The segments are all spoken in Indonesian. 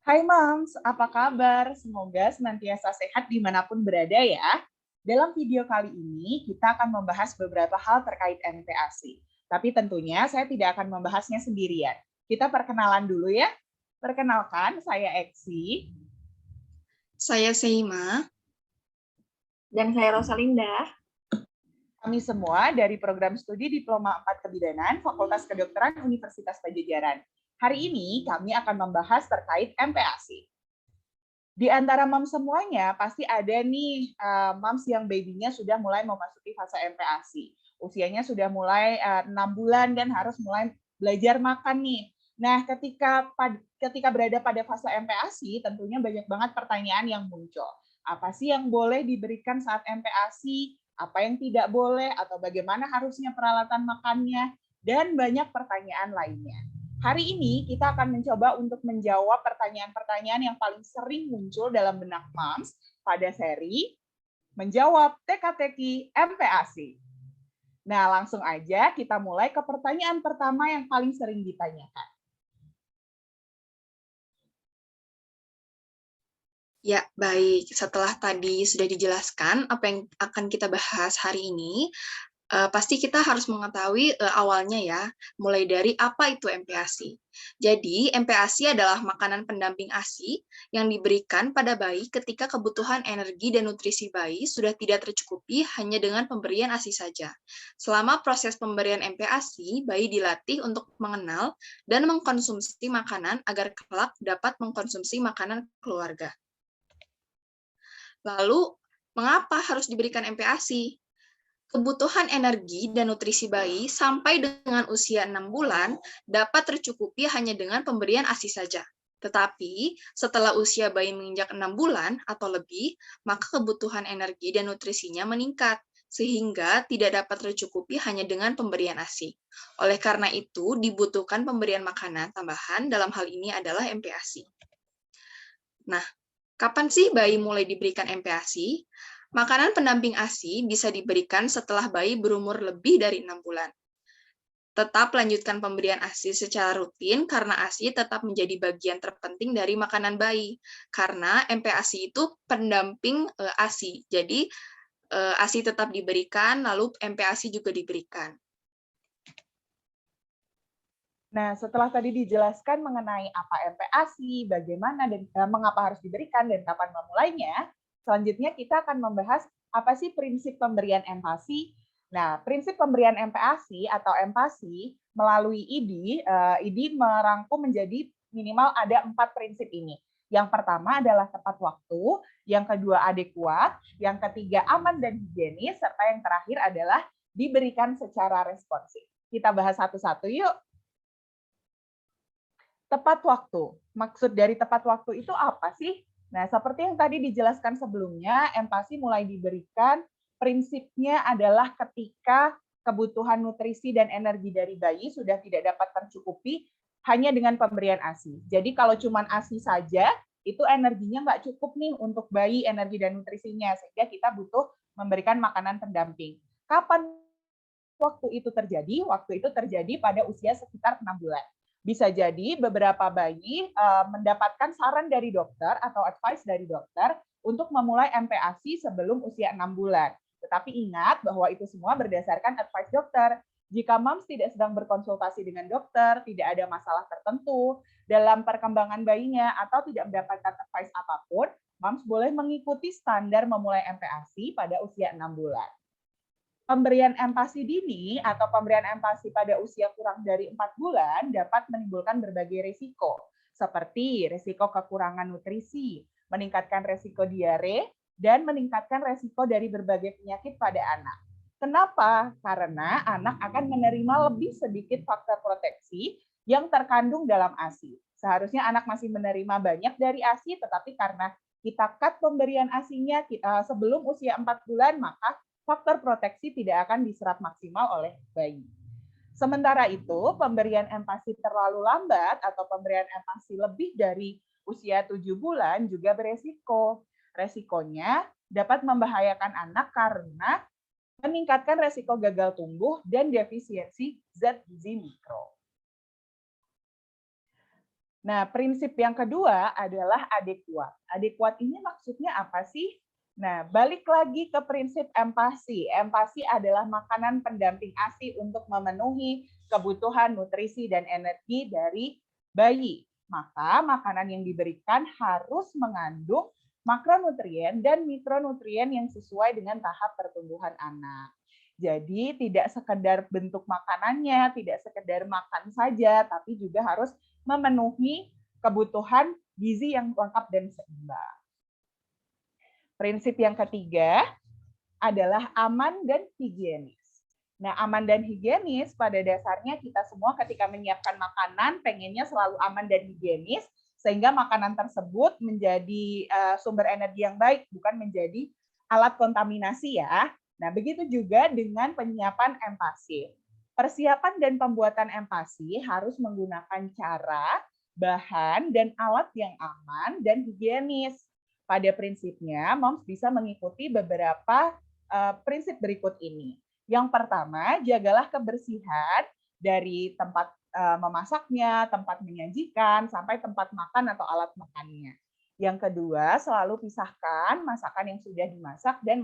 Hai Moms, apa kabar? Semoga senantiasa sehat dimanapun berada ya. Dalam video kali ini, kita akan membahas beberapa hal terkait MPASI. Tapi tentunya saya tidak akan membahasnya sendirian. Kita perkenalan dulu ya. Perkenalkan, saya Eksi. Saya Seima. Dan saya Rosalinda. Kami semua dari program studi Diploma 4 Kebidanan Fakultas Kedokteran Universitas Padjadjaran. Hari ini kami akan membahas terkait MPASI. Di antara moms semuanya pasti ada nih moms yang babynya sudah mulai memasuki fase MPASI. Usianya sudah mulai 6 bulan dan harus mulai belajar makan nih. Nah, ketika berada pada fase MPASI, tentunya banyak banget pertanyaan yang muncul. Apa sih yang boleh diberikan saat MPASI? Apa yang tidak boleh? Atau bagaimana harusnya peralatan makannya? Dan banyak pertanyaan lainnya. Hari ini kita akan mencoba untuk menjawab pertanyaan-pertanyaan yang paling sering muncul dalam benak moms pada seri menjawab teka-teki MPASI. Nah, langsung aja kita mulai ke pertanyaan pertama yang paling sering ditanyakan. Ya, baik. Setelah tadi sudah dijelaskan apa yang akan kita bahas hari ini, pasti kita harus mengetahui awalnya ya, mulai dari apa itu MPASI. Jadi, MPASI adalah makanan pendamping ASI yang diberikan pada bayi ketika kebutuhan energi dan nutrisi bayi sudah tidak tercukupi hanya dengan pemberian ASI saja. Selama proses pemberian MPASI, bayi dilatih untuk mengenal dan mengkonsumsi makanan agar kelak dapat mengkonsumsi makanan keluarga. Lalu, mengapa harus diberikan MPASI? Kebutuhan energi dan nutrisi bayi sampai dengan usia 6 bulan dapat tercukupi hanya dengan pemberian ASI saja. Tetapi, setelah usia bayi menginjak 6 bulan atau lebih, maka kebutuhan energi dan nutrisinya meningkat, sehingga tidak dapat tercukupi hanya dengan pemberian ASI. Oleh karena itu, dibutuhkan pemberian makanan tambahan, dalam hal ini adalah MPASI. Nah, kapan sih bayi mulai diberikan MPASI? Makanan pendamping ASI bisa diberikan setelah bayi berumur lebih dari 6 bulan. Tetap lanjutkan pemberian ASI secara rutin karena ASI tetap menjadi bagian terpenting dari makanan bayi. Karena MPASI itu pendamping ASI. Jadi ASI tetap diberikan, lalu MPASI juga diberikan. Nah, setelah tadi dijelaskan mengenai apa MPASI, bagaimana dan mengapa harus diberikan dan kapan memulainya, selanjutnya kita akan membahas apa sih prinsip pemberian MPASI. Nah, prinsip pemberian MPASI atau MPASI melalui IDI merangkum menjadi minimal ada 4 prinsip ini. Yang pertama adalah tepat waktu, yang kedua adekuat, yang ketiga aman dan higienis, serta yang terakhir adalah diberikan secara responsif. Kita bahas satu-satu yuk. Tepat waktu. Maksud dari tepat waktu itu apa sih? Nah, seperti yang tadi dijelaskan sebelumnya, MPASI mulai diberikan prinsipnya adalah ketika kebutuhan nutrisi dan energi dari bayi sudah tidak dapat tercukupi hanya dengan pemberian ASI. Jadi kalau cuma ASI saja, itu energinya nggak cukup nih untuk bayi energi dan nutrisinya, sehingga kita butuh memberikan makanan pendamping. Kapan waktu itu terjadi? Waktu itu terjadi pada usia sekitar 6 bulan. Bisa jadi beberapa bayi mendapatkan saran dari dokter atau advice dari dokter untuk memulai MPASI sebelum usia 6 bulan. Tetapi ingat bahwa itu semua berdasarkan advice dokter. Jika moms tidak sedang berkonsultasi dengan dokter, tidak ada masalah tertentu dalam perkembangan bayinya atau tidak mendapatkan advice apapun, moms boleh mengikuti standar memulai MPASI pada usia 6 bulan. Pemberian MPASI dini atau pemberian MPASI pada usia kurang dari 4 bulan dapat menimbulkan berbagai risiko, seperti risiko kekurangan nutrisi, meningkatkan risiko diare, dan meningkatkan risiko dari berbagai penyakit pada anak. Kenapa? Karena anak akan menerima lebih sedikit faktor proteksi yang terkandung dalam ASI. Seharusnya anak masih menerima banyak dari ASI, tetapi karena kita cut pemberian ASI-nya sebelum usia 4 bulan, maka faktor proteksi tidak akan diserap maksimal oleh bayi. Sementara itu, pemberian MPASI terlalu lambat atau pemberian MPASI lebih dari usia 7 bulan juga beresiko. Resikonya dapat membahayakan anak karena meningkatkan resiko gagal tumbuh dan defisiensi zat gizi mikro. Nah, prinsip yang kedua adalah adekuat. Adekuat ini maksudnya apa sih? Nah, balik lagi ke prinsip empati. Empati adalah makanan pendamping ASI untuk memenuhi kebutuhan nutrisi dan energi dari bayi. Maka makanan yang diberikan harus mengandung makronutrien dan mikronutrien yang sesuai dengan tahap pertumbuhan anak. Jadi tidak sekedar bentuk makanannya, tidak sekedar makan saja, tapi juga harus memenuhi kebutuhan gizi yang lengkap dan seimbang. Prinsip yang ketiga adalah aman dan higienis. Nah, aman dan higienis pada dasarnya kita semua ketika menyiapkan makanan pengennya selalu aman dan higienis sehingga makanan tersebut menjadi sumber energi yang baik, bukan menjadi alat kontaminasi ya. Nah, begitu juga dengan penyiapan empasi. Persiapan dan pembuatan empasi harus menggunakan cara, bahan, dan alat yang aman dan higienis. Pada prinsipnya, moms bisa mengikuti beberapa prinsip berikut ini. Yang pertama, jagalah kebersihan dari tempat memasaknya, tempat menyajikan, sampai tempat makan atau alat makannya. Yang kedua, selalu pisahkan masakan yang sudah dimasak dan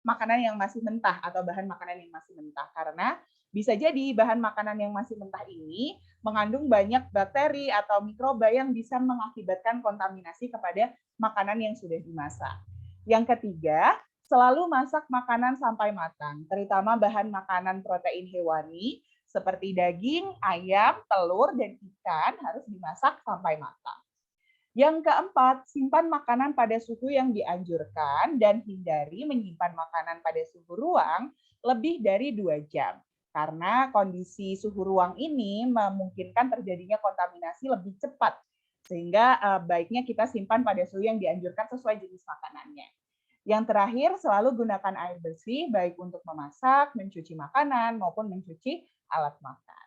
makanan yang masih mentah atau bahan makanan yang masih mentah, karena bisa jadi bahan makanan yang masih mentah ini mengandung banyak bakteri atau mikroba yang bisa mengakibatkan kontaminasi kepada makanan yang sudah dimasak. Yang ketiga, selalu masak makanan sampai matang, terutama bahan makanan protein hewani seperti daging, ayam, telur, dan ikan harus dimasak sampai matang. Yang keempat, simpan makanan pada suhu yang dianjurkan dan hindari menyimpan makanan pada suhu ruang lebih dari 2 jam. Karena kondisi suhu ruang ini memungkinkan terjadinya kontaminasi lebih cepat. Sehingga baiknya kita simpan pada suhu yang dianjurkan sesuai jenis makanannya. Yang terakhir, selalu gunakan air bersih baik untuk memasak, mencuci makanan, maupun mencuci alat makan.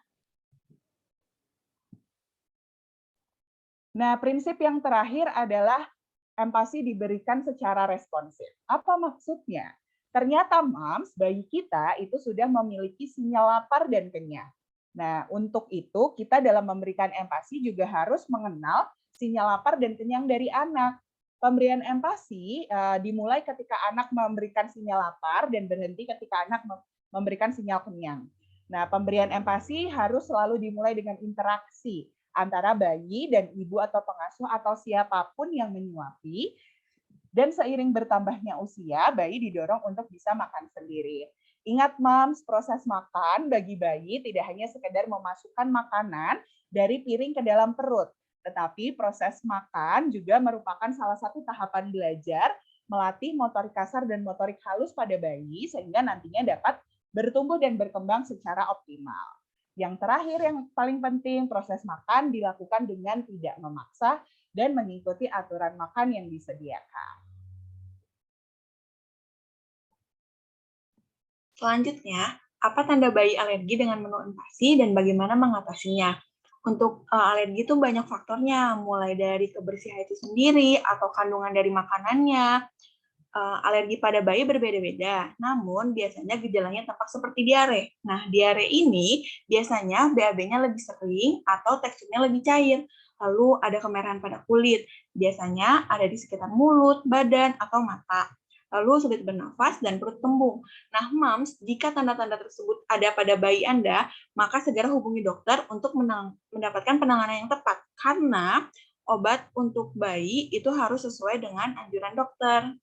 Nah, prinsip yang terakhir adalah empati diberikan secara responsif. Apa maksudnya? Ternyata moms, bayi kita itu sudah memiliki sinyal lapar dan kenyang. Nah, untuk itu kita dalam memberikan empati juga harus mengenal sinyal lapar dan kenyang dari anak. Pemberian empati dimulai ketika anak memberikan sinyal lapar dan berhenti ketika anak memberikan sinyal kenyang. Nah, pemberian empati harus selalu dimulai dengan interaksi antara bayi dan ibu atau pengasuh atau siapapun yang menyuapi. Dan seiring bertambahnya usia, bayi didorong untuk bisa makan sendiri. Ingat moms, proses makan bagi bayi tidak hanya sekedar memasukkan makanan dari piring ke dalam perut, tetapi proses makan juga merupakan salah satu tahapan belajar melatih motorik kasar dan motorik halus pada bayi sehingga nantinya dapat bertumbuh dan berkembang secara optimal. Yang terakhir yang paling penting, proses makan dilakukan dengan tidak memaksa dan mengikuti aturan makan yang disediakan. Selanjutnya, apa tanda bayi alergi dengan menu empasi dan bagaimana mengatasinya? Untuk alergi itu banyak faktornya, mulai dari kebersihan itu sendiri atau kandungan dari makanannya. Alergi pada bayi berbeda-beda, namun biasanya gejalanya tampak seperti diare. Nah, diare ini biasanya BAB-nya lebih sering atau teksturnya lebih cair. Lalu ada kemerahan pada kulit, biasanya ada di sekitar mulut, badan, atau mata. Lalu sulit bernafas dan perut kembung. Nah, moms, jika tanda-tanda tersebut ada pada bayi Anda, maka segera hubungi dokter untuk mendapatkan penanganan yang tepat. Karena obat untuk bayi itu harus sesuai dengan anjuran dokter.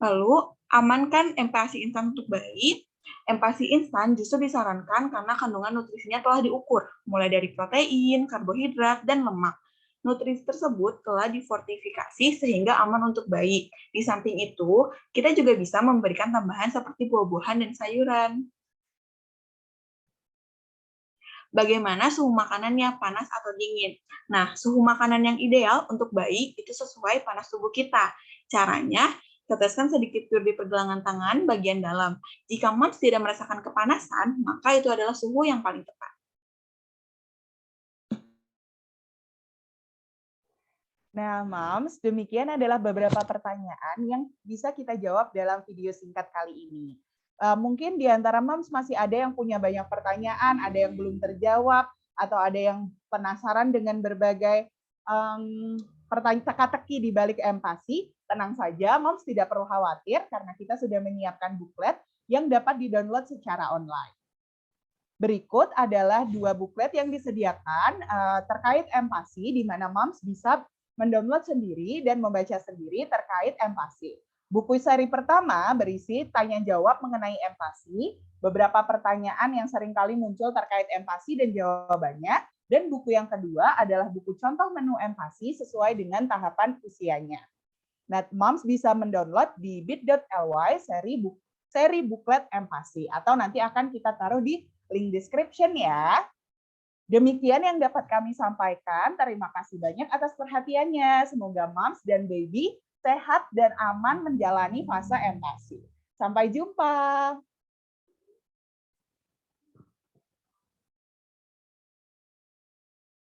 Lalu, amankan empasi instan untuk bayi. Empasi instan justru disarankan karena kandungan nutrisinya telah diukur, mulai dari protein, karbohidrat, dan lemak. Nutrisi tersebut telah difortifikasi sehingga aman untuk bayi. Di samping itu, kita juga bisa memberikan tambahan seperti buah-buahan dan sayuran. Bagaimana suhu makanannya, panas atau dingin? Nah, suhu makanan yang ideal untuk bayi itu sesuai panas tubuh kita. Caranya, teteskan sedikit pur di pergelangan tangan bagian dalam. Jika moms tidak merasakan kepanasan, maka itu adalah suhu yang paling tepat. Nah, moms, demikian adalah beberapa pertanyaan yang bisa kita jawab dalam video singkat kali ini. Mungkin di antara moms masih ada yang punya banyak pertanyaan, ada yang belum terjawab, atau ada yang penasaran dengan berbagai pertanyaan teka-teki di balik empati. Tenang saja, moms tidak perlu khawatir karena kita sudah menyiapkan buklet yang dapat di-download secara online. Berikut adalah 2 buklet yang disediakan terkait empati, di mana moms bisa mendownload sendiri dan membaca sendiri terkait empati. Buku seri pertama berisi tanya jawab mengenai empati, beberapa pertanyaan yang seringkali muncul terkait empati dan jawabannya, dan buku yang kedua adalah buku contoh menu empati sesuai dengan tahapan usianya. Nah, moms bisa mendownload di bit.ly seri buklet empati, atau nanti akan kita taruh di link description ya. Demikian yang dapat kami sampaikan. Terima kasih banyak atas perhatiannya. Semoga moms dan baby sehat dan aman menjalani fase empati. Sampai jumpa.